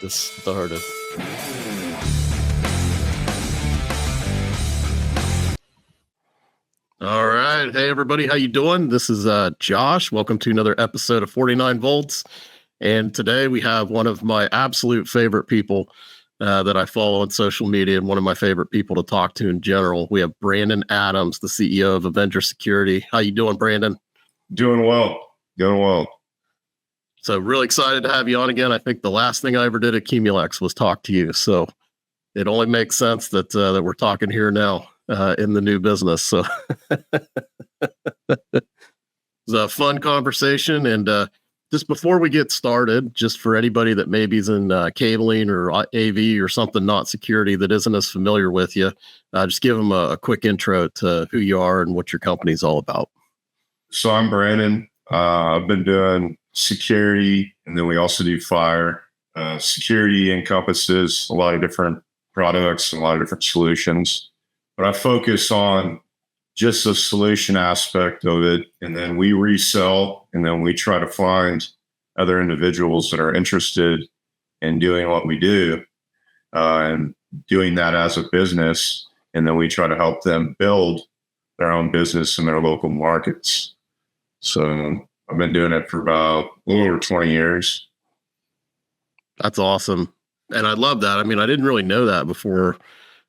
this started. All right. Hey, everybody. How you doing? This is Josh. Welcome to another episode of 49 Volts. And today we have one of my absolute favorite people that I follow on social media and one of my favorite people to talk to in general. We have Brandon Adams, the CEO of Avenger Security. How you doing, Brandon? Doing well. So really excited to have you on again. I think the last thing I ever did at Cumulex was talk to you. So it only makes sense that that we're talking here now in the new business. So it's a fun conversation. And just before we get started, just for anybody that maybe is in cabling or AV or something, not security, that isn't as familiar with you, just give them a quick intro to who you are and what your company's all about. So I'm Brandon. I've been doing security, and then we also do fire. Security encompasses a lot of different products and a lot of different solutions, but I focus on just the solution aspect of it, and then we resell, and then we try to find other individuals that are interested in doing what we do and doing that as a business, and then we try to help them build their own business in their local markets. So I've been doing it for about a little over 20 years. That's awesome. And I love that. I mean, I didn't really know that before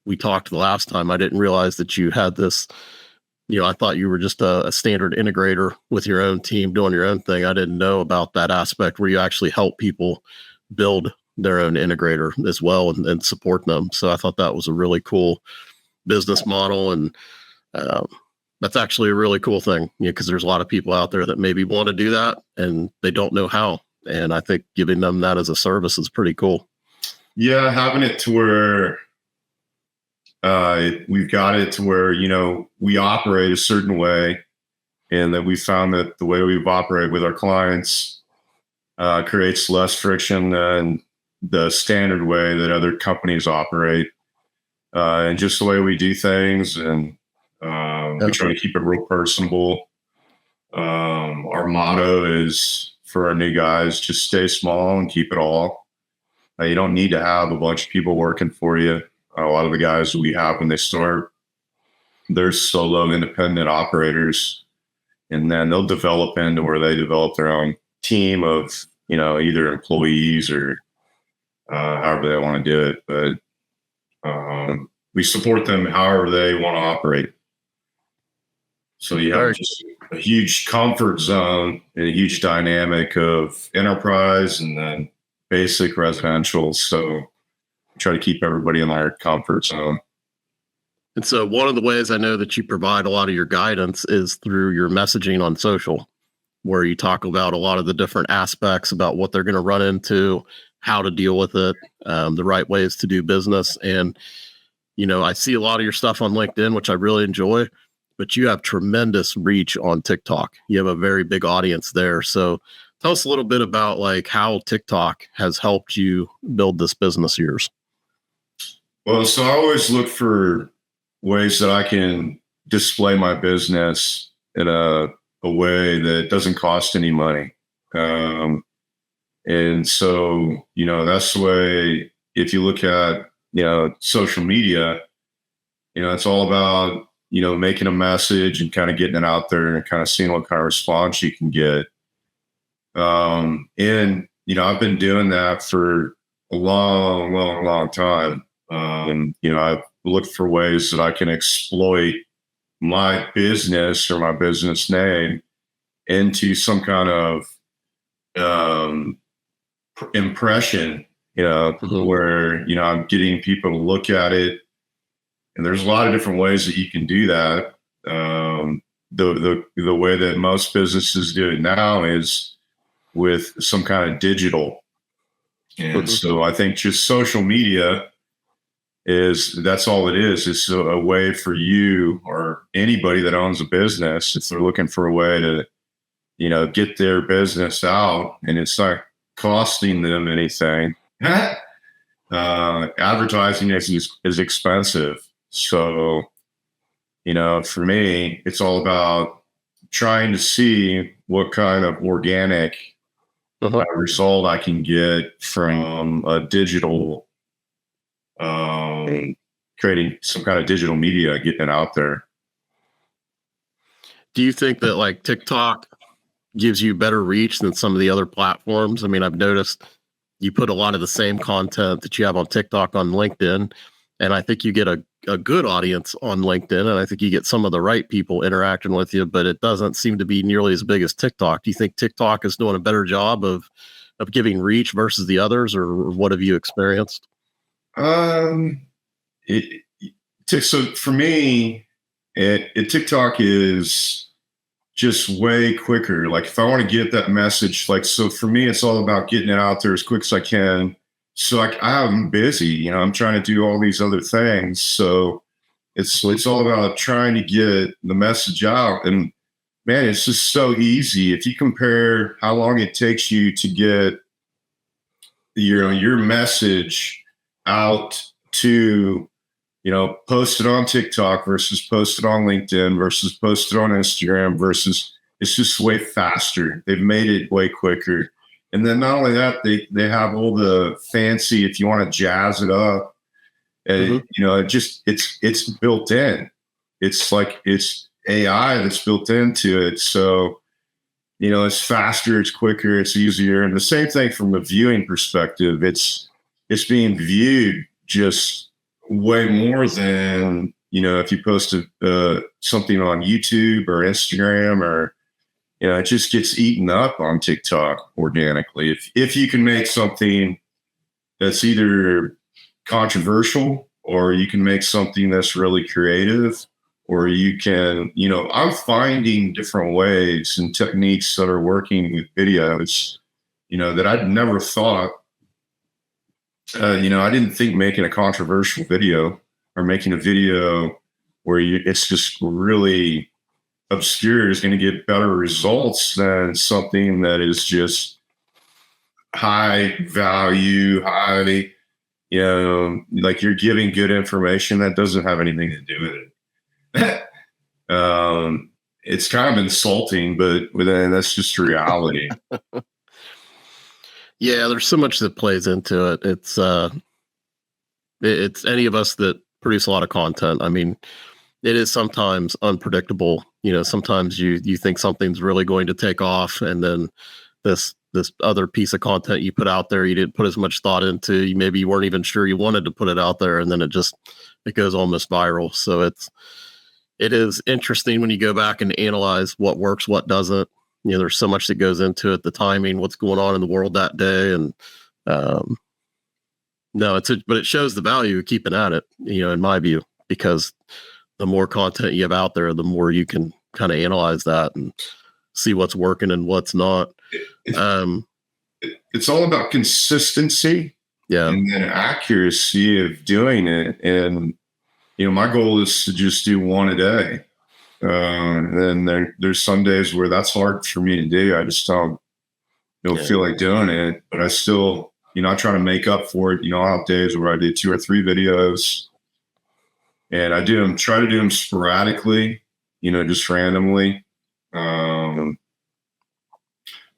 we talked the last time. I didn't realize that you had this, I thought you were just a standard integrator with your own team doing your own thing. I didn't know about that aspect where you actually help people build their own integrator as well and support them. So I thought that was a really cool business model. And that's actually a really cool thing, because there's a lot of people out there that maybe want to do that and they don't know how. And I think giving them that as a service is pretty cool. Yeah, having it to where we've got it to where, we operate a certain way, and that we found that the way we've operated with our clients creates less friction than the standard way that other companies operate, and just the way we do things. And we try to keep it real personable. Our motto is for our new guys, just stay small and keep it all. You don't need to have a bunch of people working for you. A lot of the guys we have when they start, they're solo independent operators, and then they'll develop into where they develop their own team of, either employees or however they want to do it. But we support them however they want to operate. So you have just a huge comfort zone and a huge dynamic of enterprise and then basic residential. So we try to keep everybody in their comfort zone. And so one of the ways I know that you provide a lot of your guidance is through your messaging on social, where you talk about a lot of the different aspects about what they're going to run into, how to deal with it, the right ways to do business. And, I see a lot of your stuff on LinkedIn, which I really enjoy, but you have tremendous reach on TikTok. You have a very big audience there. So tell us a little bit about how TikTok has helped you build this business of yours. Well, so I always look for ways that I can display my business in a way that doesn't cost any money. And so, that's the way, if you look at, social media, it's all about, making a message and kind of getting it out there and kind of seeing what kind of response you can get. And, I've been doing that for a long time. I've looked for ways that I can exploit my business or my business name into some kind of impression, where, I'm getting people to look at it. And there's a lot of different ways that you can do that. The way that most businesses do it now is with some kind of digital. And so I think just social media that's all it is. It's a way for you or anybody that owns a business, if they're looking for a way to, get their business out and it's not costing them anything. Advertising is expensive. So, for me, it's all about trying to see what kind of organic result I can get from a digital, creating some kind of digital media, getting it out there. Do you think that like TikTok gives you better reach than some of the other platforms? I mean, I've noticed you put a lot of the same content that you have on TikTok on LinkedIn, and I think you get a good audience on LinkedIn, and I think you get some of the right people interacting with you, but it doesn't seem to be nearly as big as TikTok. Do you think TikTok is doing a better job of giving reach versus the others, or what have you experienced? Um, it, so for me, TikTok is just way quicker. Like if I want to get that message, like, so for me, it's all about getting it out there as quick as I can. So like I'm busy, I'm trying to do all these other things. So it's all about trying to get the message out. And man, it's just so easy. If you compare how long it takes you to get your message out to, post it on TikTok versus post it on LinkedIn versus post it on Instagram versus, it's just way faster. They've made it way quicker. And then not only that, they have all the fancy, if you want to jazz it up, and it's built in. It's like it's AI that's built into it. So, it's faster, it's quicker, it's easier. And the same thing from a viewing perspective, it's being viewed just way more than, if you post something on YouTube or Instagram, or, it just gets eaten up on TikTok organically. If you can make something that's either controversial, or you can make something that's really creative, or you can, I'm finding different ways and techniques that are working with videos, that I'd never thought. I didn't think making a controversial video or making a video where it's just really obscure is going to get better results than something that is just high value, highly, like you're giving good information that doesn't have anything to do with it. It's kind of insulting, but then that's just reality. Yeah, there's so much that plays into it. It's any of us that produce a lot of content. I mean, it is sometimes unpredictable. Sometimes you think something's really going to take off, and then this other piece of content you put out there, you didn't put as much thought into. Maybe you weren't even sure you wanted to put it out there, and then it goes almost viral. So it is interesting when you go back and analyze what works, what doesn't. There's so much that goes into it, the timing, what's going on in the world that day. And no, but it shows the value of keeping at it, in my view, because the more content you have out there, the more you can kind of analyze that and see what's working and what's not. It's all about consistency, and then accuracy of doing it. And, my goal is to just do one a day. And then there's some days where that's hard for me to do. I just don't feel like doing it, but I still, I try to make up for it. I'll have days where I do 2 or 3 videos, and I try to do them sporadically, just randomly.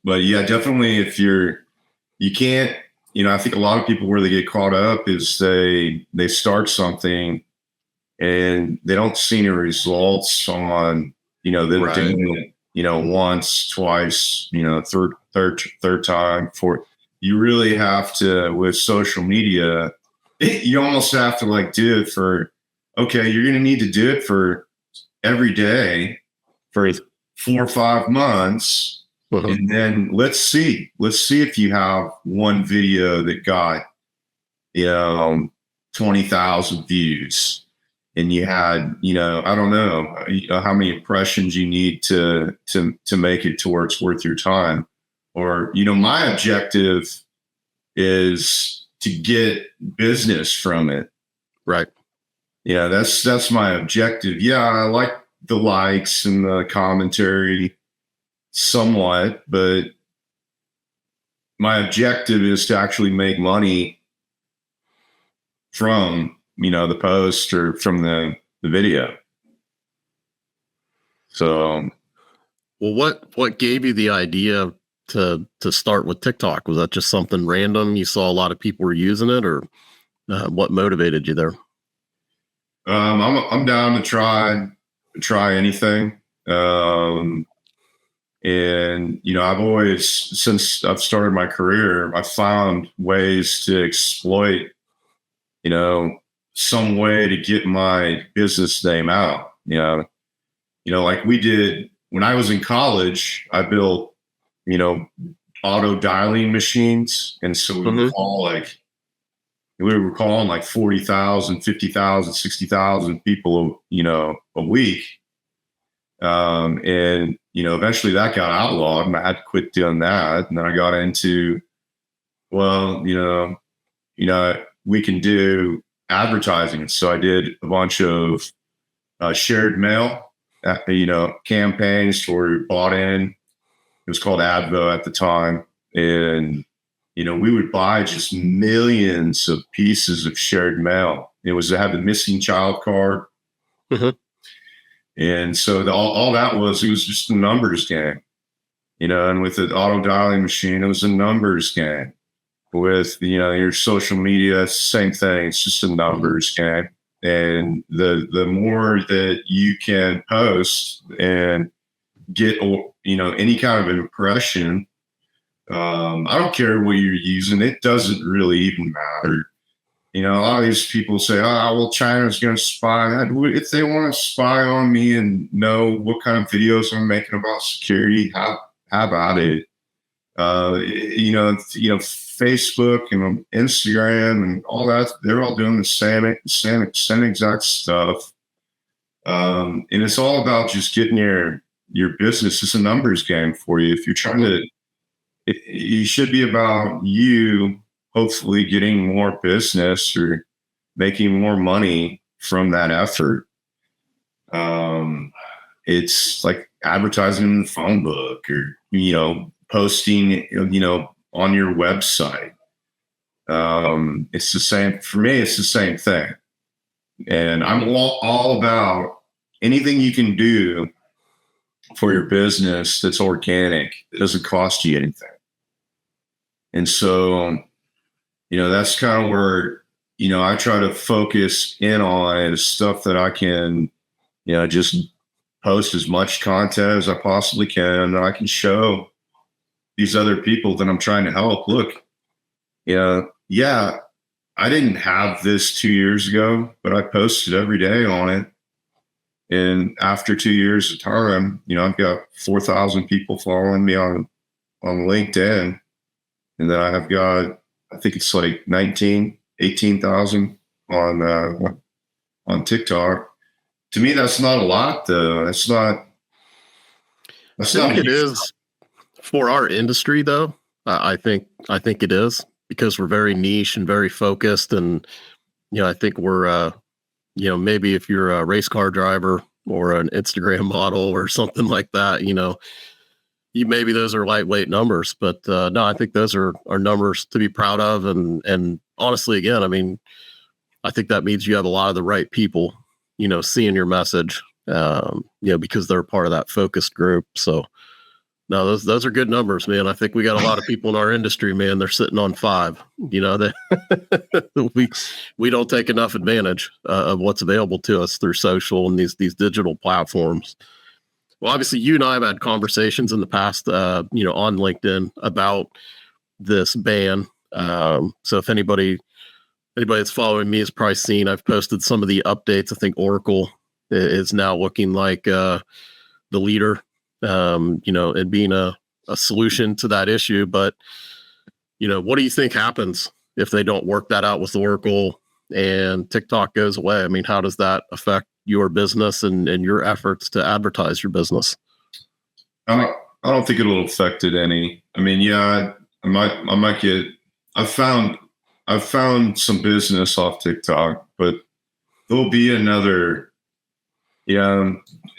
But yeah, definitely if you can't, I think a lot of people where they get caught up is they start something and they don't see any results on, them doing it, once, twice, third time. For you really have to, with social media, you almost have to like do it for, okay, you're going to need to do it for every day for 4 or 5 months. And then let's see if you have one video that got, 20,000 views, and you had, I don't know how many impressions you need to make it to where it's worth your time. Or, my objective is to get business from it. Right. Yeah, that's my objective. Yeah, I like the likes and the commentary somewhat, but my objective is to actually make money from, the post or from the video. So, well, what gave you the idea to start with TikTok? Was that just something random? You saw a lot of people were using it, or what motivated you there? I'm down to try anything. And I've always, since I've started my career, I've found ways to exploit, some way to get my business name out. Like we did when I was in college. I built, auto dialing machines, and so we were calling like 40,000, 50,000, 60,000 people, a week. And eventually that got outlawed, and I had to quit doing that. And then I got into, we can do advertising. So I did a bunch of shared mail, campaigns where we bought in. It was called Advo at the time. And, we would buy just millions of pieces of shared mail. It had the missing child card. Mm-hmm. And so all that it was just a numbers game, and with the auto dialing machine, it was a numbers game. With, your social media, same thing. It's just a numbers game. And the more that you can post and get, any kind of impression, I don't care what you're using. It doesn't really even matter. A lot of these people say, "Oh, well, China's going to spy." If they want to spy on me and know what kind of videos I'm making about security, how about it? Facebook and Instagram and all that—they're all doing the same exact stuff. And it's all about just getting your business. It's a numbers game for you. If you're trying to, you should be about you hopefully getting more business or making more money from that effort. It's like advertising in the phone book, or, posting, on your website. It's the same for me. It's the same thing. And I'm all about anything you can do for your business that's organic. It doesn't cost you anything. And so, that's kind of where, I try to focus in on stuff that I can, just post as much content as I possibly can. And I can show these other people that I'm trying to help. Look, I didn't have this 2 years ago, but I posted every day on it. And after 2 years of time, I've got 4,000 people following me on LinkedIn. And then I've got, I think it's like 18,000 on TikTok. To me, that's not a lot, though. I think it is for our industry, though. I think it is, because we're very niche and very focused. And, I think we're, maybe if you're a race car driver or an Instagram model or something like that, maybe those are lightweight numbers, but no, I think those are numbers to be proud of. And honestly, again, I mean, I think that means you have a lot of the right people, seeing your message, because they're part of that focused group. So no, those are good numbers, man. I think we got a lot of people in our industry, man. They're sitting on 5. That we don't take enough advantage of what's available to us through social and these digital platforms. Well, obviously, you and I have had conversations in the past, on LinkedIn about this ban. So if anybody that's following me has probably seen, I've posted some of the updates. I think Oracle is now looking like the leader, and being a solution to that issue. But, what do you think happens if they don't work that out with Oracle and TikTok goes away? I mean, how does that affect your business and your efforts to advertise your business? I don't think it'll affect it any. I mean, yeah, I might get, I've found some business off TikTok, but there'll be another,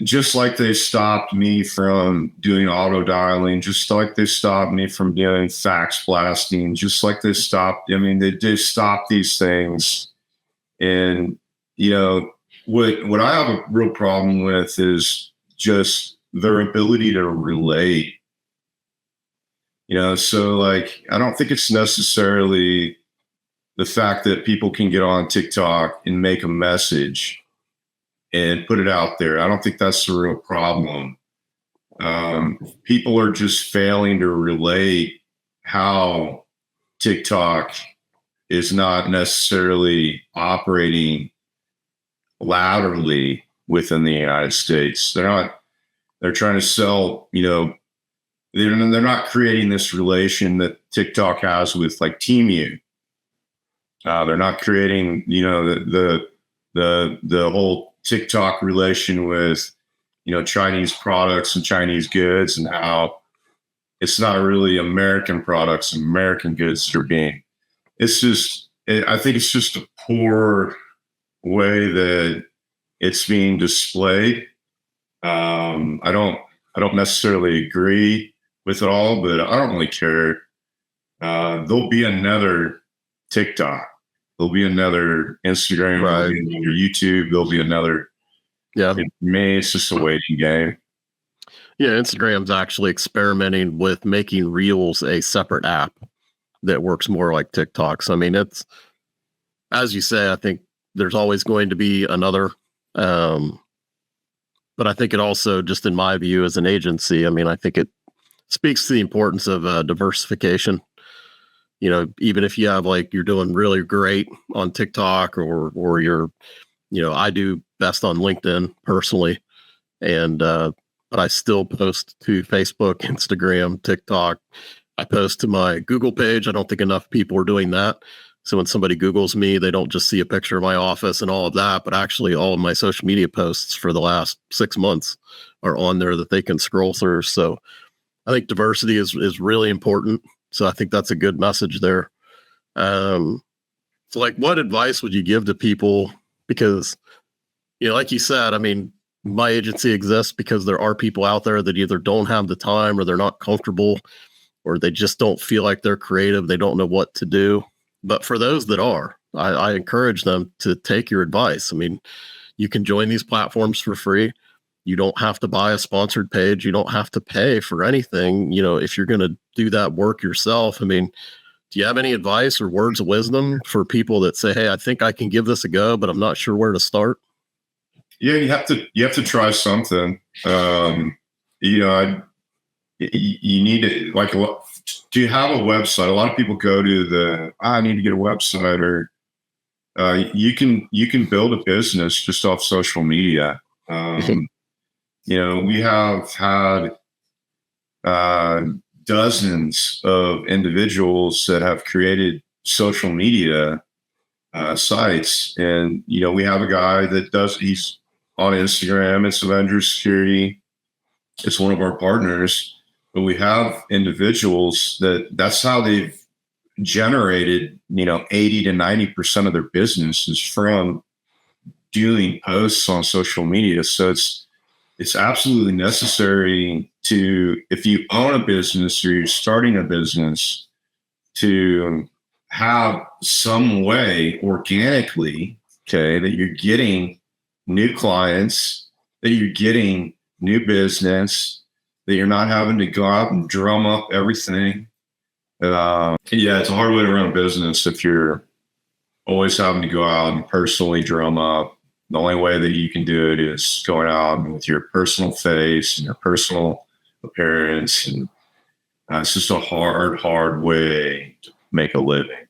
just like they stopped me from doing auto dialing, just like they stopped me from doing fax blasting, just like they stopped these things. And, what I have a real problem with is just their ability to relate. So like, I don't think it's necessarily the fact that people can get on TikTok and make a message and put it out there. I don't think that's the real problem. People are just failing to relate how TikTok is not necessarily operating laterally within the United States. They're trying to sell, they're not creating this relation that TikTok has with like Temu. They're not creating, the whole TikTok relation with, Chinese products and Chinese goods, and how it's not really American products and American goods that are being. I think it's just a poor way that it's being displayed. I don't necessarily agree with it all, but I don't really care. There'll be another TikTok. There'll be another Instagram. Right. There'll be another YouTube. There'll be another. Yeah. For me, it's just a waiting game. Yeah. Instagram's actually experimenting with making Reels a separate app that works more like TikTok. So, I mean, it's, as you say, I think there's always going to be another. But I think it also, just in my view as an agency, I mean, I think it speaks to the importance of diversification. Even if you have like, you're doing really great on TikTok, or you're, I do best on LinkedIn personally. And, but I still post to Facebook, Instagram, TikTok. I post to my Google page. I don't think enough people are doing that. So when somebody Googles me, they don't just see a picture of my office and all of that, but actually all of my social media posts for the last 6 months are on there that they can scroll through. So I think diversity is really important. So I think that's a good message there. So like, what advice would you give to people? Because, like you said, I mean, my agency exists because there are people out there that either don't have the time, or they're not comfortable, or they just don't feel like they're creative. They don't know what to do. But for those that are, I encourage them to take your advice. I mean, you can join these platforms for free. You don't have to buy a sponsored page. You don't have to pay for anything. If you're going to do that work yourself, I mean, do you have any advice or words of wisdom for people that say, hey, I think I can give this a go, but I'm not sure where to start? Yeah, you have to try something. You need to, like, do you have a website? A lot of people go to I need to get a website, or you can build a business just off social media. We have had dozens of individuals that have created social media sites, and we have a guy that he's on Instagram. It's Avenger Security. It's one of our partners. But we have individuals that's how they've generated, 80 to 90% of their business is from doing posts on social media. So it's absolutely necessary to, if you own a business or you're starting a business, to have some way organically, okay, that you're getting new clients, that you're getting new business, that you're not having to go out and drum up everything. Yeah, it's a hard way to run a business if you're always having to go out and personally drum up. The only way that you can do it is going out with your personal face and your personal appearance. And it's just a hard way to make a living.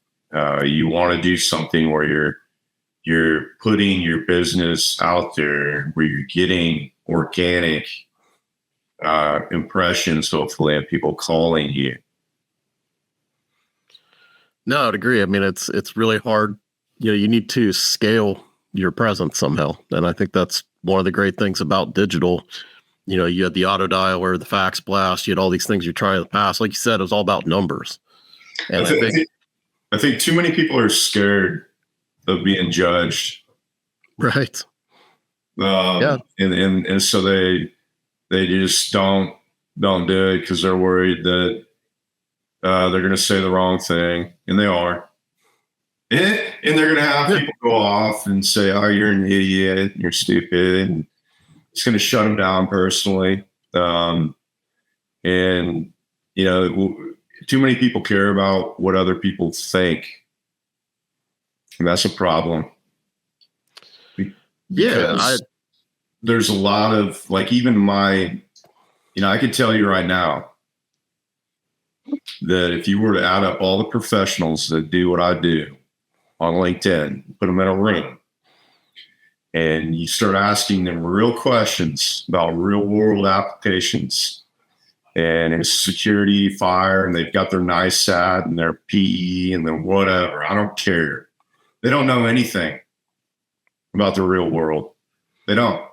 You want to do something where you're putting your business out there, where you're getting organic impressions, hopefully, of people calling you. No, I'd agree. I mean, it's really hard. You need to scale your presence somehow. And I think that's one of the great things about digital. You had the auto dialer, the fax blast, you had all these things you're trying to pass. Like you said, it was all about numbers. And I think too many people are scared of being judged. Right. Yeah. And so they just don't do it because they're worried that they're going to say the wrong thing, and they are. And they're going to have people go off and say, "Oh, you're an idiot, you're stupid," and it's going to shut them down personally. And too many people care about what other people think. And that's a problem. Because there's a lot of, like, even my, I could tell you right now that if you were to add up all the professionals that do what I do on LinkedIn, put them in a room, and you start asking them real questions about real world applications and it's security, fire, and they've got their NISAT and their PE and their whatever. I don't care. They don't know anything about the real world. They don't.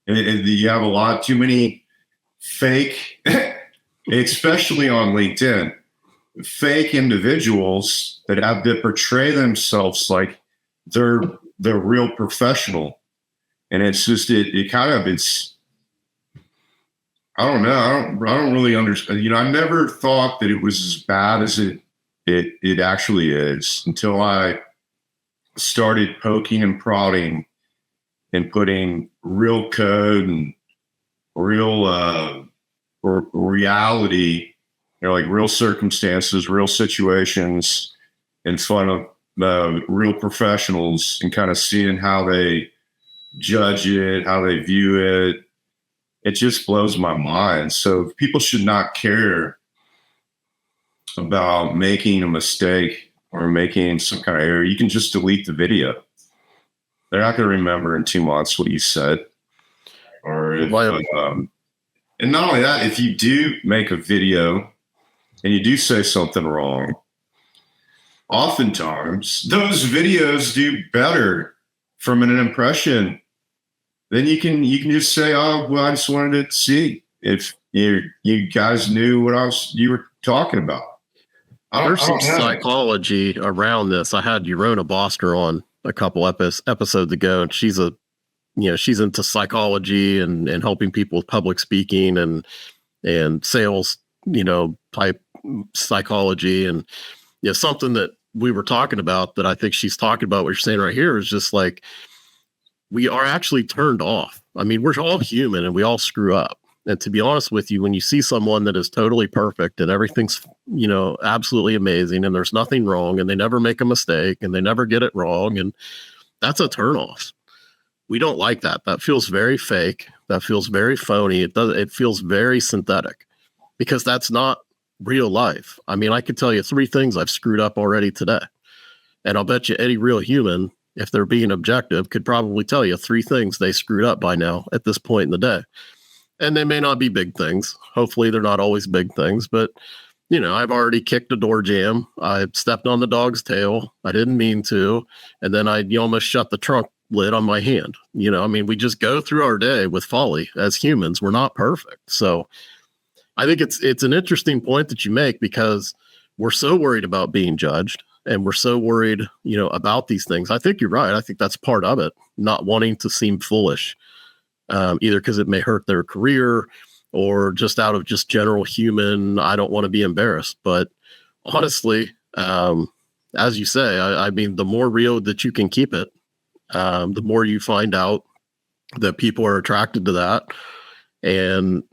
You have a lot too many fake, especially on LinkedIn, fake individuals that portray themselves like they're real professional. And it's just, it's, I don't know. I don't really understand. I never thought that it was as bad as it actually is until I started poking and prodding and putting real code and real reality, like real circumstances, real situations in front of real professionals and kind of seeing how they judge it, how they view it. It just blows my mind. So people should not care about making a mistake or making some kind of error. You can just delete the video. They're not going to remember in 2 months what you said. Or if, and not only that, if you do make a video and you do say something wrong, oftentimes those videos do better from an impression. Then you can just say, oh, well, I just wanted to see if you guys knew what you were talking about. There's some psychology around this. I had Yorona Boster on a couple episodes ago, and she's into psychology and helping people with public speaking and sales, type psychology. And something that we were talking about that I think she's talking about what you're saying right here is just like, we are actually turned off. I mean, we're all human and we all screw up. And to be honest with you, when you see someone that is totally perfect and everything's, absolutely amazing and there's nothing wrong and they never make a mistake and they never get it wrong, and that's a turnoff. We don't like that. That feels very fake. That feels very phony. It feels very synthetic because that's not real life. I mean, I could tell you 3 things I've screwed up already today. And I'll bet you any real human, if they're being objective, could probably tell you 3 things they screwed up by now at this point in the day. And they may not be big things. Hopefully they're not always big things, but I've already kicked a door jamb. I stepped on the dog's tail. I didn't mean to. And then I almost shut the trunk lid on my hand. We just go through our day with folly as humans. We're not perfect. So I think it's an interesting point that you make because we're so worried about being judged. And we're so worried, about these things. I think you're right. I think that's part of it, not wanting to seem foolish, either because it may hurt their career or just out of just general human, I don't want to be embarrassed. But honestly, as you say, I mean, the more real that you can keep it, the more you find out that people are attracted to that. And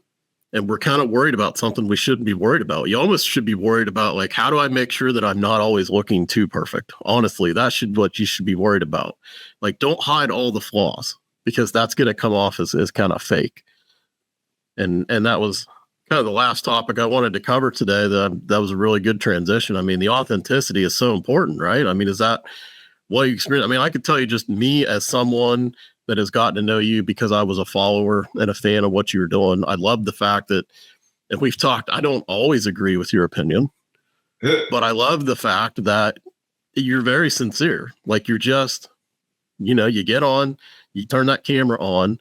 we're kind of worried about something we shouldn't be worried about. You almost should be worried about, like, how do I make sure that I'm not always looking too perfect? Honestly, that's what you should be worried about. Like, don't hide all the flaws because that's going to come off as kind of fake. And that was kind of the last topic I wanted to cover today. That was a really good transition. I mean, the authenticity is so important, right? I mean, is that what you experience? I mean, I could tell you just me as someone that has gotten to know you because I was a follower and a fan of what you were doing. I love the fact that, and we've talked, I don't always agree with your opinion, but I love the fact that you're very sincere. Like, you're just, you get on, you turn that camera on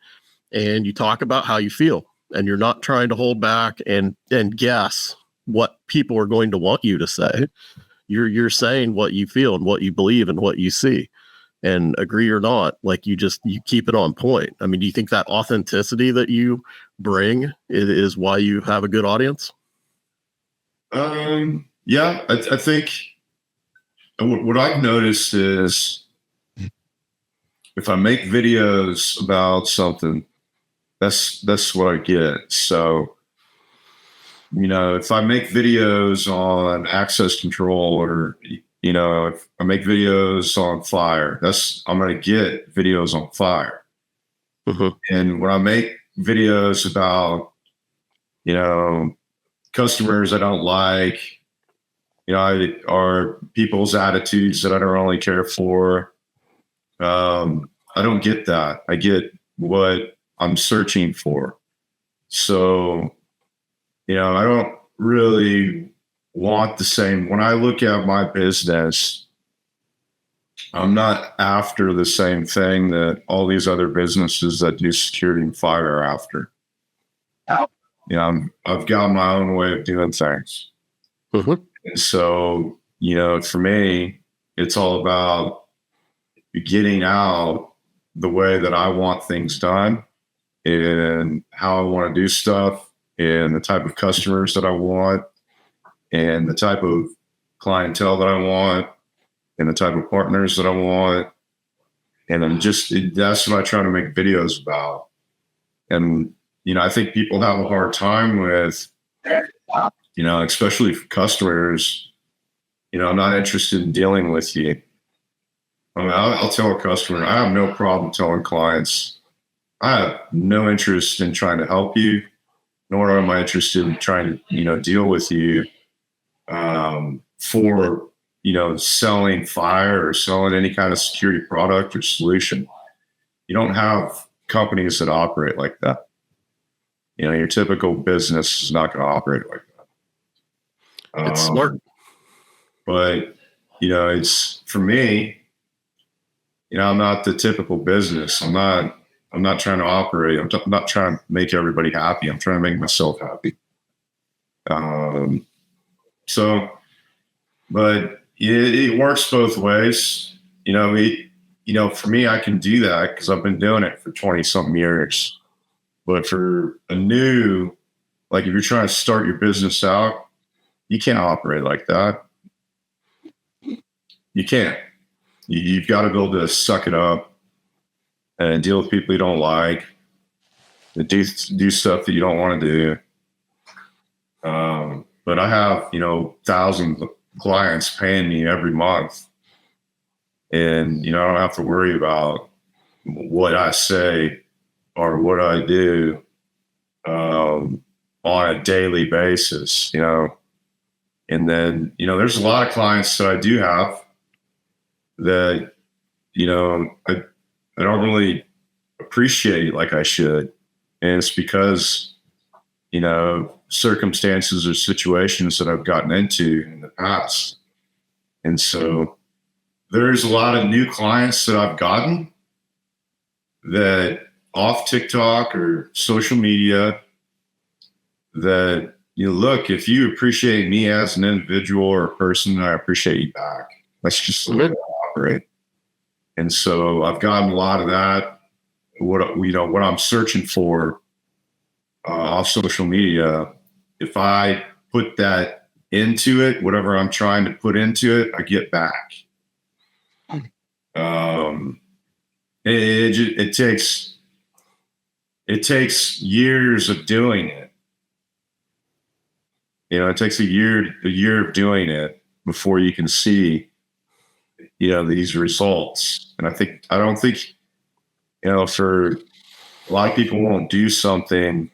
and you talk about how you feel, and you're not trying to hold back and guess what people are going to want you to say. You're saying what you feel and what you believe and what you see. And agree or not, like, you keep it on point. I mean, do you think that authenticity that you bring is why you have a good audience? Yeah, I think what I've noticed is if I make videos about something, that's what I get. So if I make videos on access control, or, if I make videos on fire, I'm going to get videos on fire. Mm-hmm. And when I make videos about, customers I don't like, or people's attitudes that I don't really care for, I don't get that. I get what I'm searching for. So, I don't really want the same. When I look at my business, I'm not after the same thing that all these other businesses that do security and fire are after. I've got my own way of doing things. Mm-hmm. And so, for me, it's all about getting out the way that I want things done and how I want to do stuff and the type of customers that I want and the type of clientele that I want and the type of partners that I want. And then that's what I try to make videos about. And, I think people have a hard time with, especially for customers, I'm not interested in dealing with you. I mean, I'll tell a customer, I have no problem telling clients, I have no interest in trying to help you, nor am I interested in trying to, deal with you for, selling fire or selling any kind of security product or solution. You don't have companies that operate like that. Your typical business is not going to operate like that. It's smart. But, it's for me, I'm not the typical business. I'm not trying to operate. I'm not trying to make everybody happy. I'm trying to make myself happy. But it works both ways. For me, I can do that because I've been doing it for 20 something years. But for a new, like if you're trying to start your business out, you can't operate like that. You can't. You've got to be able to suck it up and deal with people you don't like, and do stuff that you don't want to do. But I have, thousands of clients paying me every month. And, I don't have to worry about what I say or what I do on a daily basis, And then, there's a lot of clients that I do have that, I don't really appreciate like I should. And it's because, circumstances or situations that I've gotten into in the past. And so there's a lot of new clients that I've gotten that off TikTok or social media that, look, if you appreciate me as an individual or a person, I appreciate you back. That's just the way I operate. And so I've gotten a lot of that. What I'm searching for off social media, if I put that into it, whatever I'm trying to put into it, I get back. It takes years of doing it. It takes a year of doing it before you can see, these results. And I don't think, for a lot of people won't do something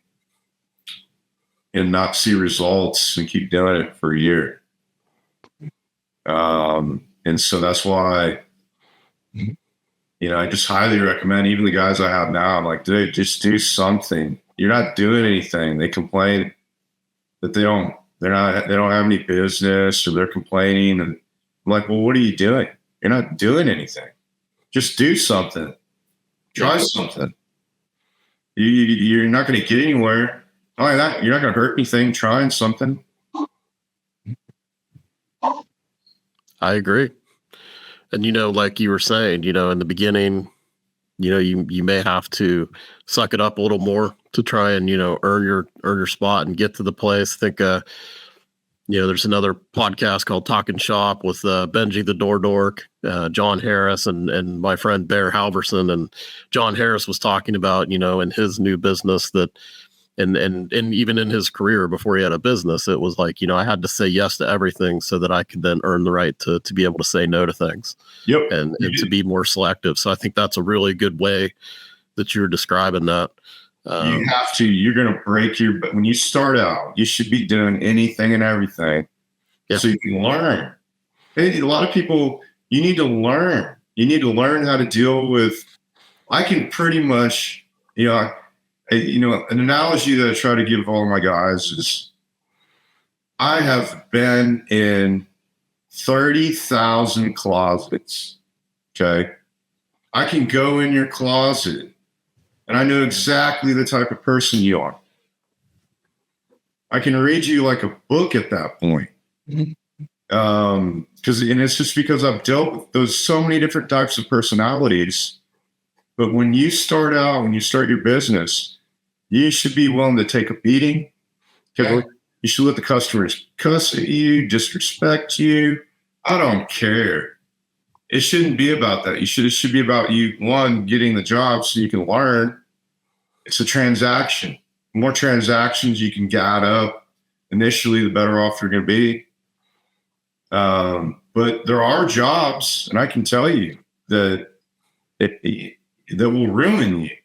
and not see results and keep doing it for a year. And so that's why, I just highly recommend, even the guys I have now, I'm like, dude, just do something. You're not doing anything. They complain that they don't have any business, or they're complaining. And I'm like, well, what are you doing? You're not doing anything. Just do something. Try something. You're not going to get anywhere. Not like that, you're not going to hurt anything trying something. I agree. And, like you were saying, in the beginning, you may have to suck it up a little more to try and, earn your spot and get to the place. I think, there's another podcast called Talking Shop with Benji the Door Dork, John Harris, and my friend Bear Halverson. And John Harris was talking about, in his new business that, and even in his career before he had a business, it was like, I had to say yes to everything so that I could then earn the right to be able to say no to things. Yep. And to be more selective. So I think that's a really good way that you're describing that. You have to, you're going to break but when you start out, you should be doing anything and everything. Yeah. So you can learn. Hey, a lot of people, you need to learn. You need to learn how to deal with, I can pretty much, an analogy that I try to give all my guys is I have been in 30,000 closets. Okay. I can go in your closet and I know exactly the type of person you are. I can read you like a book at that point. And it's just because I've dealt with those so many different types of personalities. But when you start out, when you start your business, you should be willing to take a beating. You should let the customers cuss at you, disrespect you. I don't care. It shouldn't be about that. It should be about you, one, getting the job so you can learn. It's a transaction. The more transactions you can get up initially, the better off you're going to be. But there are jobs, and I can tell you that will ruin you.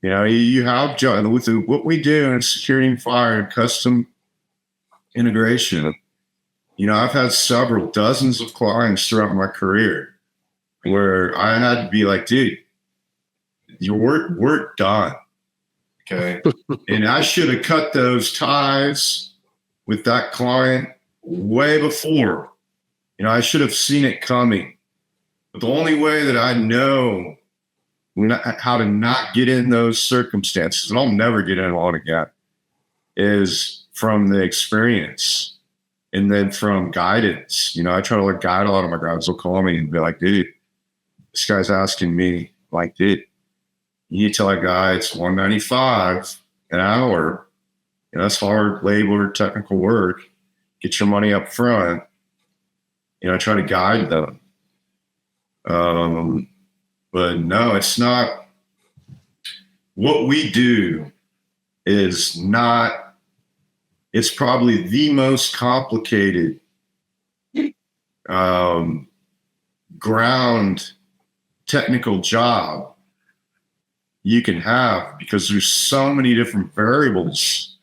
You have jobs with what we do in security and fire and custom integration. I've had several dozens of clients throughout my career where I had to be like, dude, we're done. Okay. And I should have cut those ties with that client way before. I should have seen it coming. But the only way that I know how to not get in those circumstances, and I'll never get in one again, is from the experience. And then from guidance, I try to guide a lot of my guys. They'll call me and be like, dude, this guy's asking me, like, dude, you need to tell a guy it's $195 an hour. That's hard labor, technical work. Get your money up front. I try to guide them. But no, it's not. What we do is not, it's probably the most complicated ground technical job you can have, because there's so many different variables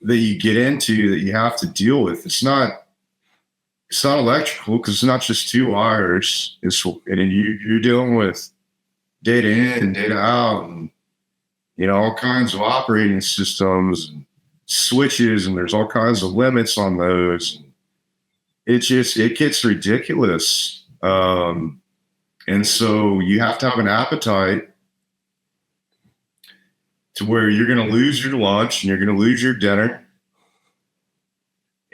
that you get into that you have to deal with. It's not electrical, because it's not just two wires. And you're dealing with data in and data out, and all kinds of operating systems and switches, and there's all kinds of limits on those. It gets ridiculous. And so you have to have an appetite to where you're going to lose your lunch and you're going to lose your dinner,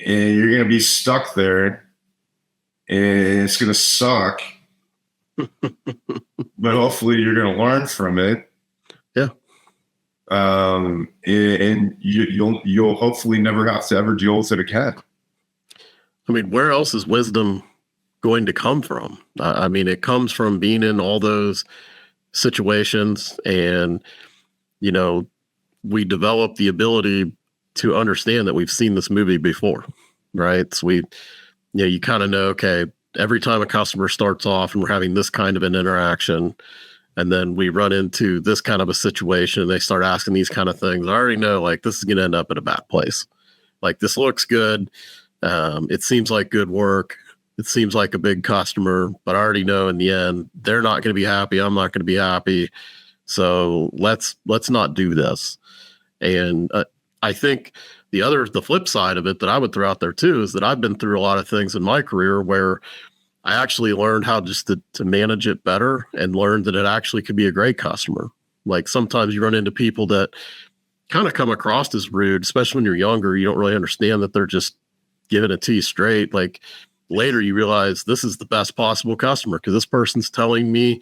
and you're going to be stuck there, and it's going to suck. But hopefully you're going to learn from it. Yeah. And you'll hopefully never have to ever deal with it again. I mean, where else is wisdom going to come from? I mean, it comes from being in all those situations, and we develop the ability to understand that we've seen this movie before, right? So you kind of know, okay, every time a customer starts off and we're having this kind of an interaction, and then we run into this kind of a situation and they start asking these kind of things, I already know, like, this is going to end up in a bad place. Like, this looks good. It seems like good work. It seems like a big customer, but I already know in the end, they're not going to be happy. I'm not going to be happy. So let's not do this. And I think the flip side of it that I would throw out there too is that I've been through a lot of things in my career where I actually learned how just to manage it better, and learned that it actually could be a great customer. Like, sometimes you run into people that kind of come across as rude, especially when you're younger. You don't really understand that they're just giving it to you straight. Like, later you realize this is the best possible customer, because this person's telling me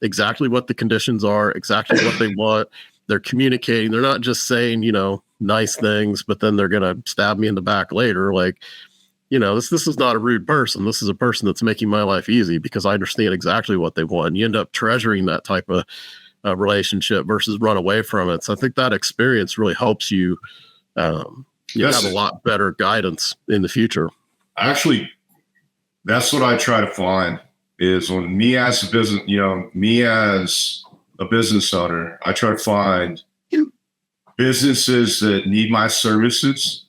exactly what the conditions are, exactly what they want. They're communicating. They're not just saying, nice things, but then they're going to stab me in the back later. Like, this is not a rude person. This is a person that's making my life easy because I understand exactly what they want. And you end up treasuring that type of relationship versus run away from it. So I think that experience really helps you, you have a lot better guidance in the future. Actually, that's what I try to find is when me as a business, me as a business owner, I try to find businesses that need my services,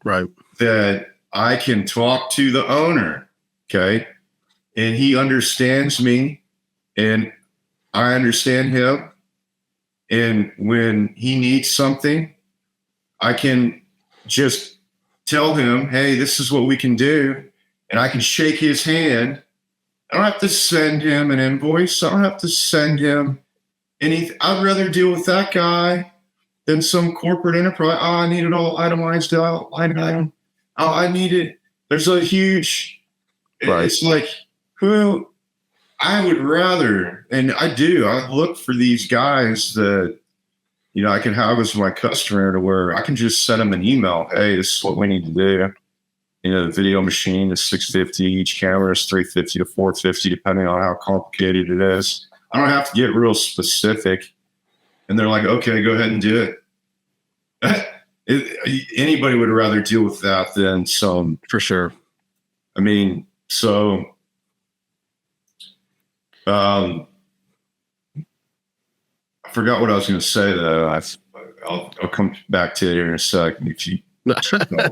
right? That I can talk to the owner, okay, and he understands me, and I understand him. And when he needs something, I can just tell him, hey, this is what we can do. And I can shake his hand. I don't have to send him an invoice. I don't have to send him anything. I'd rather deal with that guy than some corporate enterprise. Oh, I need it all itemized out, line item. Oh, I need it. There's a huge, right. It's like, who I would rather, and I do, I look for these guys that, I can have as my customer to where I can just send them an email. Hey, this is what we need to do. The video machine is $650. Each camera is $350 to $450, depending on how complicated it is. I don't have to get real specific. And they're like, okay, go ahead and do it. Anybody would rather deal with that than some. For sure. I mean, so I forgot what I was going to say, though. I'll come back to it in a second. If you, I was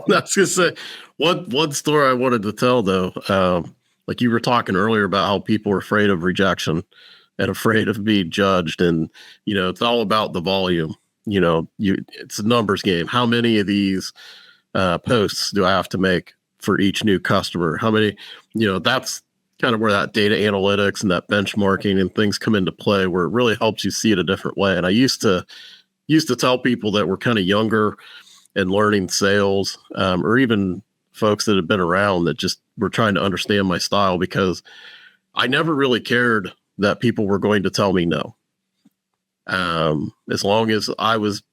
going to say, one story I wanted to tell, though, like you were talking earlier about how people are afraid of rejection and afraid of being judged. And, it's all about the volume. It's a numbers game. How many of these posts do I have to make for each new customer? How many, that's kind of where that data analytics and that benchmarking and things come into play, where it really helps you see it a different way. And I used to tell people that were kind of younger and learning sales, or even folks that have been around that just were trying to understand my style, because I never really cared that people were going to tell me no. As long as I was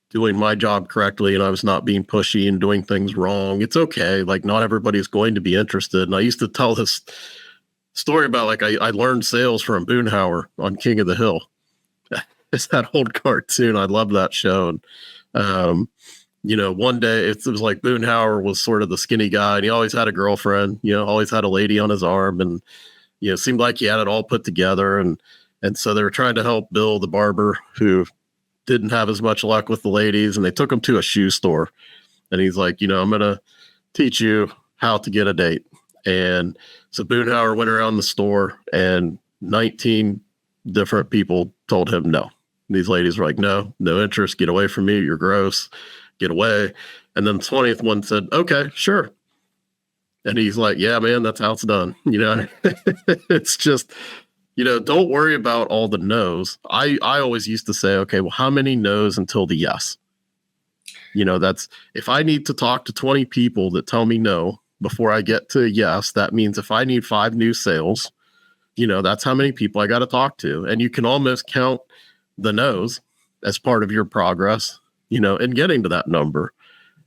doing my job correctly and I was not being pushy and doing things wrong, it's okay. Like, not everybody's going to be interested. And I used to tell this story about, like, I learned sales from Boonhauer on King of the Hill. It's that old cartoon. I love that show. And, one day it was like Boonhauer was sort of the skinny guy, and he always had a girlfriend, always had a lady on his arm, and, seemed like he had it all put together. And so they were trying to help Bill, the barber, who didn't have as much luck with the ladies, and they took him to a shoe store. And he's like, I'm going to teach you how to get a date. And so Boonhauer went around the store, and 19 different people told him no. These ladies were like, no interest, get away from me, you're gross, get away. And then the 20th one said, okay, sure. And he's like, yeah, man, that's how it's done. It's just, don't worry about all the no's. I always used to say, okay, well, how many no's until the yes? That's, if I need to talk to 20 people that tell me no before I get to yes, that means if I need 5 new sales, that's how many people I got to talk to. And you can almost count the no's as part of your progress, in getting to that number.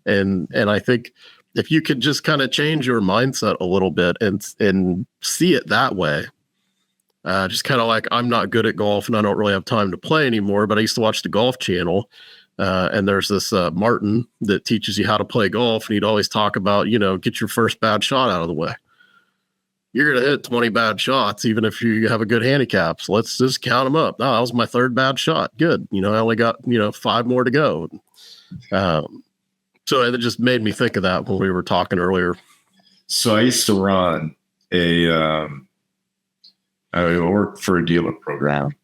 And I think if you could just kind of change your mindset a little bit and see it that way, just kind of like, I'm not good at golf and I don't really have time to play anymore, but I used to watch the Golf Channel, and there's this Martin that teaches you how to play golf, and he'd always talk about, get your first bad shot out of the way. You're going to hit 20 bad shots, even if you have a good handicap. So let's just count them up. Oh, that was my 3rd bad shot. Good. I only got, 5 more to go. So it just made me think of that when we were talking earlier. So I used to run I worked for a dealer program,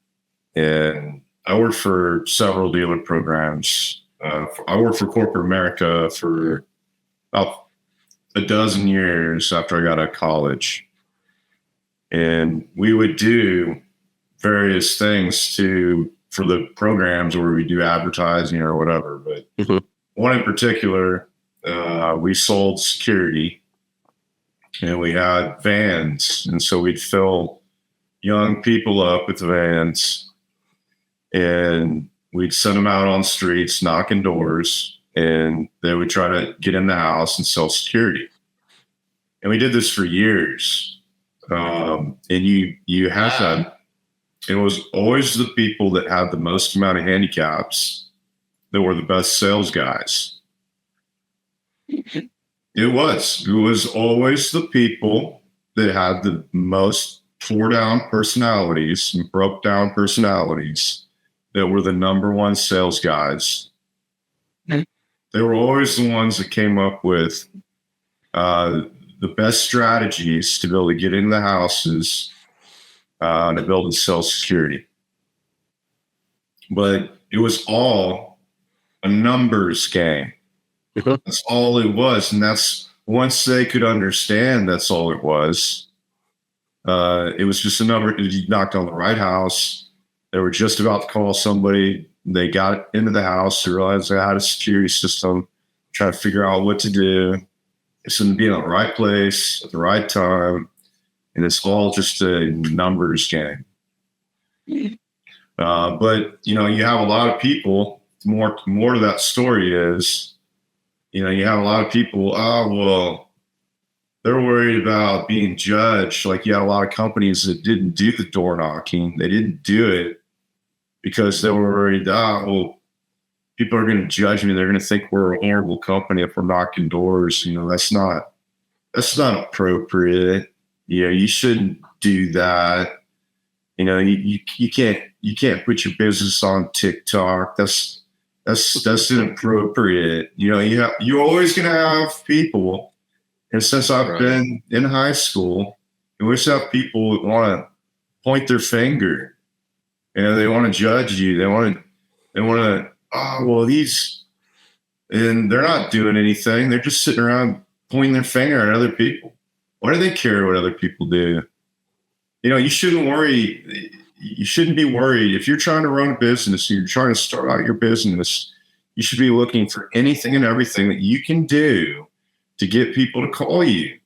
and I worked for several dealer programs. I worked for corporate America for about a dozen years after I got out of college. And we would do various things for the programs where we do advertising or whatever. But one in particular, we sold security, and we had vans. And so we'd fill young people up with vans, and we'd send them out on streets, knocking doors, and they would try to get in the house and sell security. And we did this for years. And you have It was always the people that had the most amount of handicaps that were the best sales guys. It was always the people that had the most tore down personalities and broke down personalities that were the number one sales guys. They were always the ones that came up with the best strategies to be able to get into the houses to build and sell security. But it was all a numbers game. That's all it was. And that's once they could understand that's all it was. It was just a number. You knocked on the right house. They were just about to call somebody. They got into the house. They realized they had a security system, trying to figure out what to do. It's going to be in the right place at the right time. And it's all just a numbers game. But, you have a lot of people, more to that story is, you have a lot of people, they're worried about being judged. Like you had a lot of companies that didn't do the door knocking. They didn't do it because they were worried, people are going to judge me. They're going to think we're a horrible company if we're knocking doors. That's not appropriate. You shouldn't do that. You can't put your business on TikTok. That's inappropriate. You're always going to have people. And since I've been in high school, you always have people that want to point their finger. They want to judge you. They want to, these, and they're not doing anything. They're just sitting around pointing their finger at other people. Why do they care what other people do? You shouldn't worry. You shouldn't be worried. If you're trying to run a business, you're trying to start out your business, you should be looking for anything and everything that you can do to get people to call you.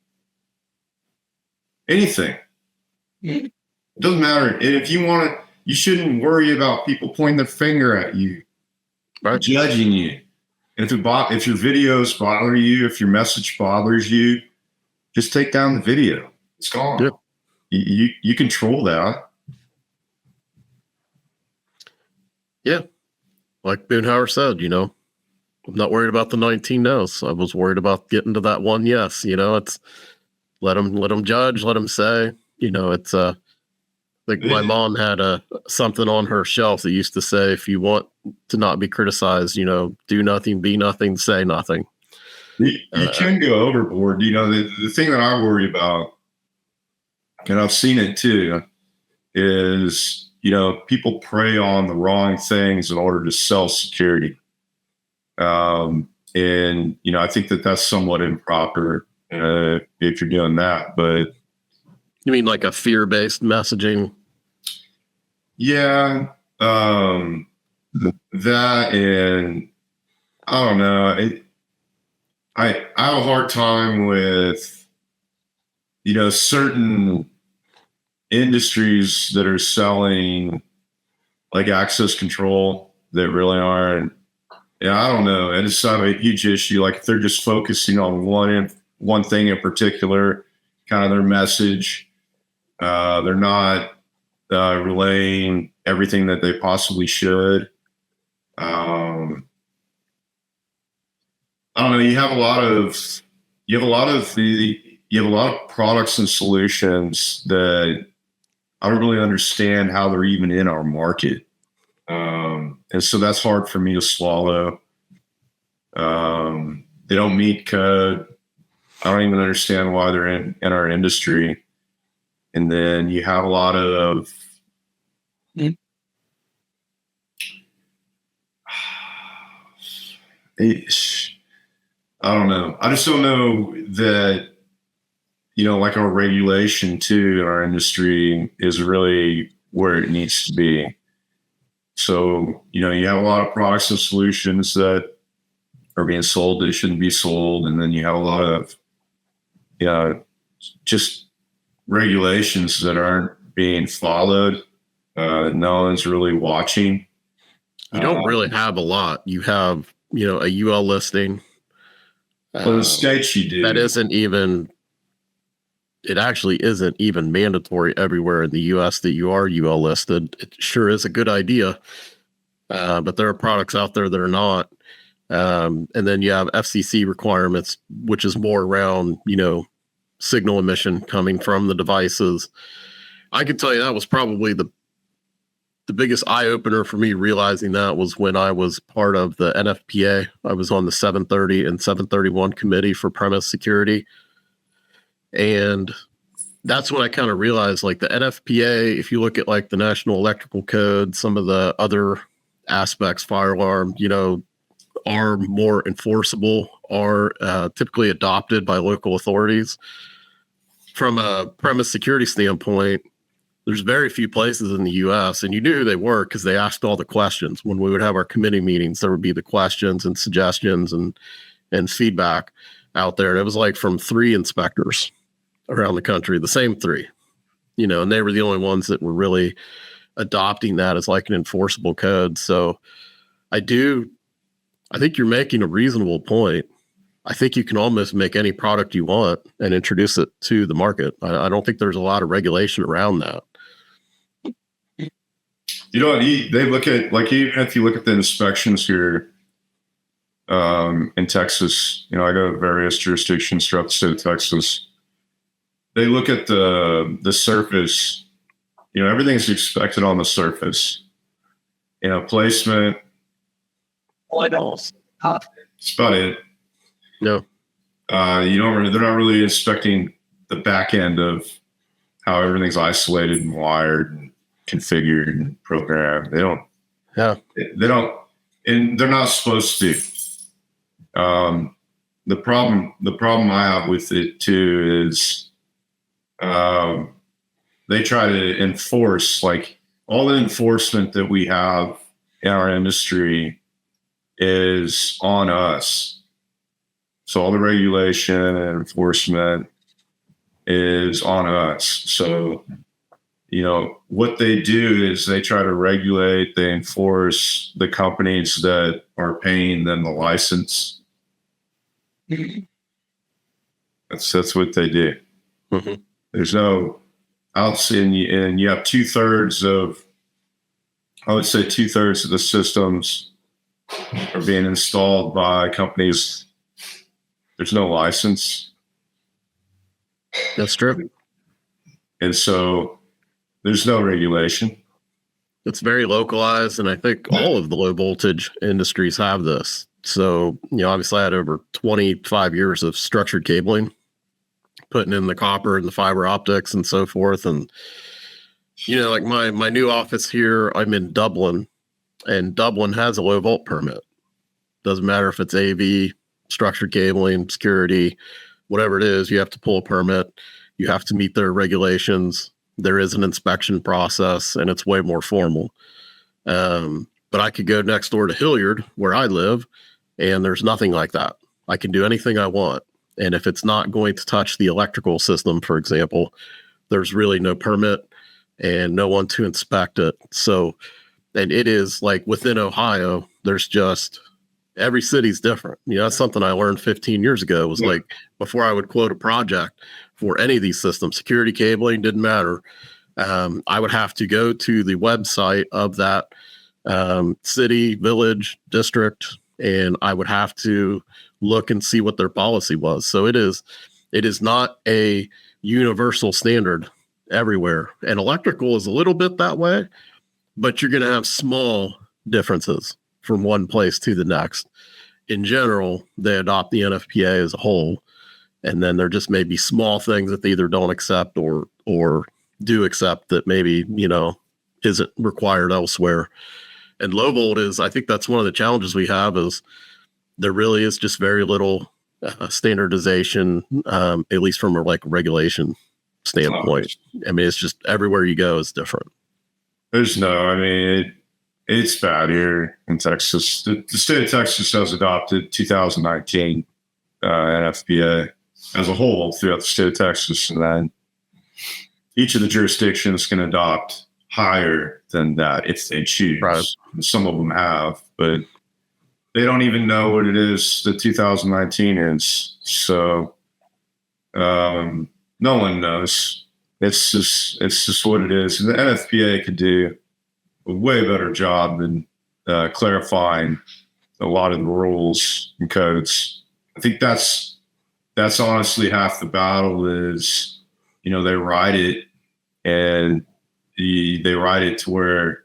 Anything. It doesn't matter. And if you want to, you shouldn't worry about people pointing their finger at you, judging you. And if your videos bother you, if your message bothers you, just take down the video. It's gone. Yep. You control that. Yeah. Like Boonhauer said, I'm not worried about the 19 no's. I was worried about getting to that one yes. It's let them judge, let them say. It's like my mom had something on her shelf that used to say, if you want to not be criticized, do nothing, be nothing, say nothing. You can go overboard. The thing that I worry about, and I've seen it too, is, people prey on the wrong things in order to sell security. And, I think that that's somewhat improper if you're doing that. But you mean like a fear-based messaging? Yeah. That, and I don't know. I have a hard time with, certain industries that are selling like access control that really aren't. Yeah, I don't know. And it's not a huge issue. Like if they're just focusing on one thing in particular, kind of their message, they're not relaying everything that they possibly should. I don't know. You have a lot of products and solutions that I don't really understand how they're even in our market. And so that's hard for me to swallow. They don't meet code. I don't even understand why they're in our industry. And then you have a lot of I don't know. I just don't know that, like our regulation too in our industry is really where it needs to be. So, you have a lot of products and solutions that are being sold that shouldn't be sold. And then you have a lot of, just regulations that aren't being followed. No one's really watching. You don't really have a lot. You have, a UL listing. Well, the states you do. That isn't even, it actually isn't even mandatory everywhere in the US that you are UL listed. It sure is a good idea, but there are products out there that are not. And then you have FCC requirements, which is more around, signal emission coming from the devices. I can tell you that was probably the biggest eye opener for me realizing that was when I was part of the NFPA. I was on the 730 and 731 committee for premise security. And that's when I kind of realized like the NFPA, if you look at like the National Electrical Code, some of the other aspects, fire alarm, are more enforceable, are typically adopted by local authorities. From a premise security standpoint, there's very few places in the US, and you knew who they were because they asked all the questions. When we would have our committee meetings, there would be the questions and suggestions and feedback out there. And it was like from 3 inspectors around the country, the same 3, and they were the only ones that were really adopting that as like an enforceable code. So I think you're making a reasonable point. I think you can almost make any product you want and introduce it to the market. I don't think there's a lot of regulation around that. They look at, like, even if you look at the inspections here in Texas, I go to various jurisdictions throughout the state of Texas. They look at the surface, everything's expected on the surface, placement. That's about it. No. They're not really inspecting the back end of how everything's isolated and wired and configured and programmed. They don't, and they're not supposed to. The problem I have with it too is, they try to enforce, like, all the enforcement that we have in our industry is on us. So all the regulation and enforcement is on us. So, what they do is they try to regulate, they enforce the companies that are paying them the license. That's what they do. Mm-hmm. There's no outs and you have 2/3 of, I would say 2/3 of the systems are being installed by companies. There's no license. That's true. And so there's no regulation. It's very localized, and I think all of the low voltage industries have this. So, obviously I had over 25 years of structured cabling, putting in the copper and the fiber optics and so forth. And, like my new office here, I'm in Dublin, and Dublin has a low volt permit. Doesn't matter if it's AV, structured cabling, security, whatever it is, you have to pull a permit. You have to meet their regulations. There is an inspection process, and it's way more formal. But I could go next door to Hilliard, where I live, and there's nothing like that. I can do anything I want. And if it's not going to touch the electrical system, for example, there's really no permit and no one to inspect it. So, and it is like within Ohio, there's just, every city's different. That's something I learned 15 years ago was like, before I would quote a project for any of these systems, security cabling, didn't matter. I would have to go to the website of that city, village, district, and I would have to look and see what their policy was. So it is not a universal standard everywhere. And electrical is a little bit that way, but you're going to have small differences from one place to the next. In general, they adopt the NFPA as a whole, and then there just may be small things that they either don't accept or do accept that maybe, isn't required elsewhere. And low volt is, I think that's one of the challenges we have is there really is just very little standardization, at least from a regulation standpoint. I mean, it's just everywhere you go is different. It's bad here in Texas. The state of Texas has adopted 2019 NFPA as a whole throughout the state of Texas. And then each of the jurisdictions can adopt higher than that if they choose. Right. Some of them have, but they don't even know what it is that 2019 is. So No one knows. It's just what it is. And the NFPA could do a way better job than clarifying a lot of the rules and codes. I think that's honestly half the battle is, they write it and they write it to where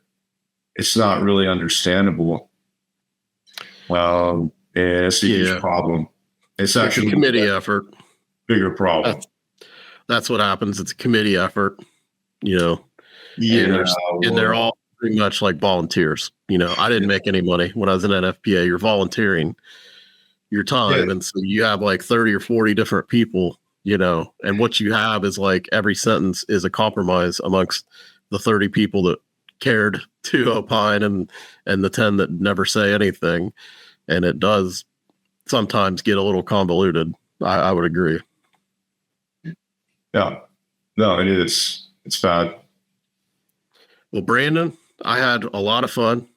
it's not really understandable. And it's a huge problem. It's actually a committee effort. Bigger problem. That's what happens. It's a committee effort, Yeah, and they're all pretty much like volunteers. I didn't make any money when I was in NFPA. You're volunteering your time, and so you have like 30 or 40 different people, and what you have is like every sentence is a compromise amongst the 30 people that cared to opine and the 10 that never say anything, and it does sometimes get a little convoluted. I would agree. Yeah, no, it is. It's bad. Well, Brandon, I had a lot of fun.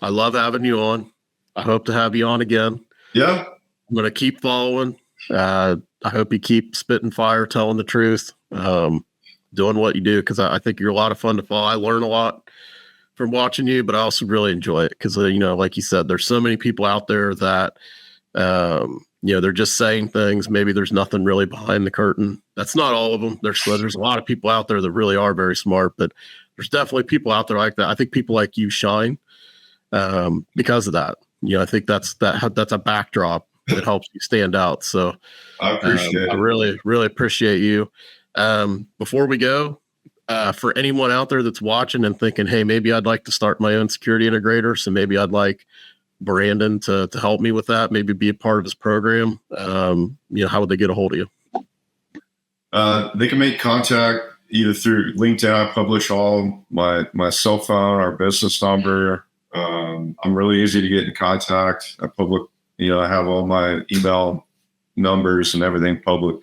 I love having you on. I hope to have you on again. Yeah. I'm going to keep following. I hope you keep spitting fire, telling the truth, doing what you do, because I think you're a lot of fun to follow. I learn a lot from watching you, but I also really enjoy it because, like you said, there's so many people out there that, they're just saying things. Maybe there's nothing really behind the curtain. That's not all of them. There's a lot of people out there that really are very smart, but there's definitely people out there like that. I think people like you shine because of that. I think that's a backdrop that helps you stand out. So I appreciate it. I really, really appreciate you. Before we go, for anyone out there that's watching and thinking, hey, maybe I'd like to start my own security integrator. So maybe I'd like Brandon to help me with that, maybe be a part of his program. How would they get a hold of you? They can make contact either through LinkedIn. I publish all my cell phone, our business number. I'm really easy to get in contact. I have all my email numbers and everything public.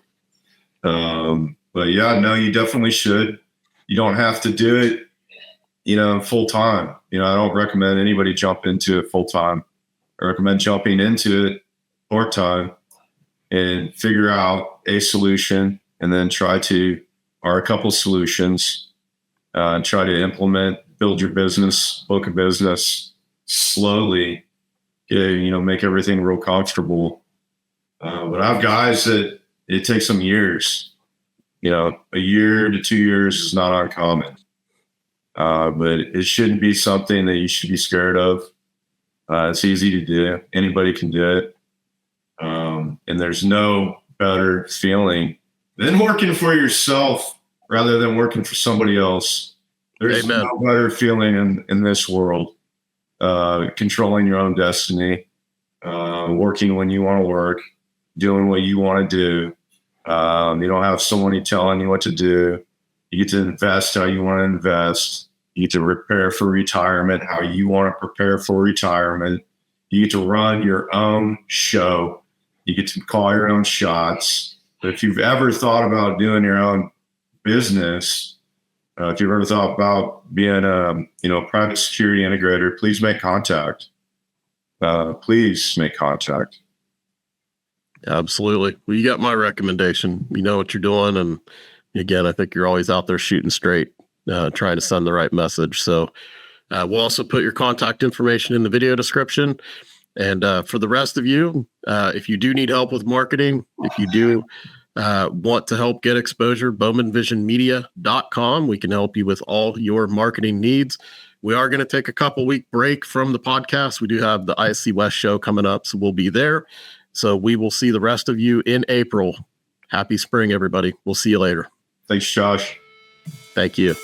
But yeah, no, you definitely should. You don't have to do it, full time. I don't recommend anybody jump into it full time. I recommend jumping into it part time and figure out a solution and then or a couple solutions, try to implement, build your business, book a business slowly, make everything real comfortable. But I have guys that it takes them years. A year to 2 years is not uncommon. But it shouldn't be something that you should be scared of. It's easy to do. Anybody can do it. And there's no better feeling than working for yourself rather than working for somebody else. There's Amen. no better feeling in this world. Controlling your own destiny, working when you want to work, doing what you want to do. You don't have somebody telling you what to do. You get to invest how you want to invest. You get to prepare for retirement how you want to prepare for retirement. You get to run your own show. You get to call your own shots. But if you've ever thought about doing your own business, if you've ever thought about being a private security integrator, please make contact. Please make contact. Absolutely. Well, you got my recommendation. You know what you're doing. And again, I think you're always out there shooting straight, trying to send the right message. So we'll also put your contact information in the video description. And for the rest of you, if you do need help with marketing, if you do want to help get exposure, bowmanvisionmedia.com. We can help you with all your marketing needs. We are going to take a couple-week break from the podcast. We do have the ISC West show coming up, so we'll be there. So we will see the rest of you in April. Happy spring, everybody. We'll see you later. Thanks, Josh. Thank you.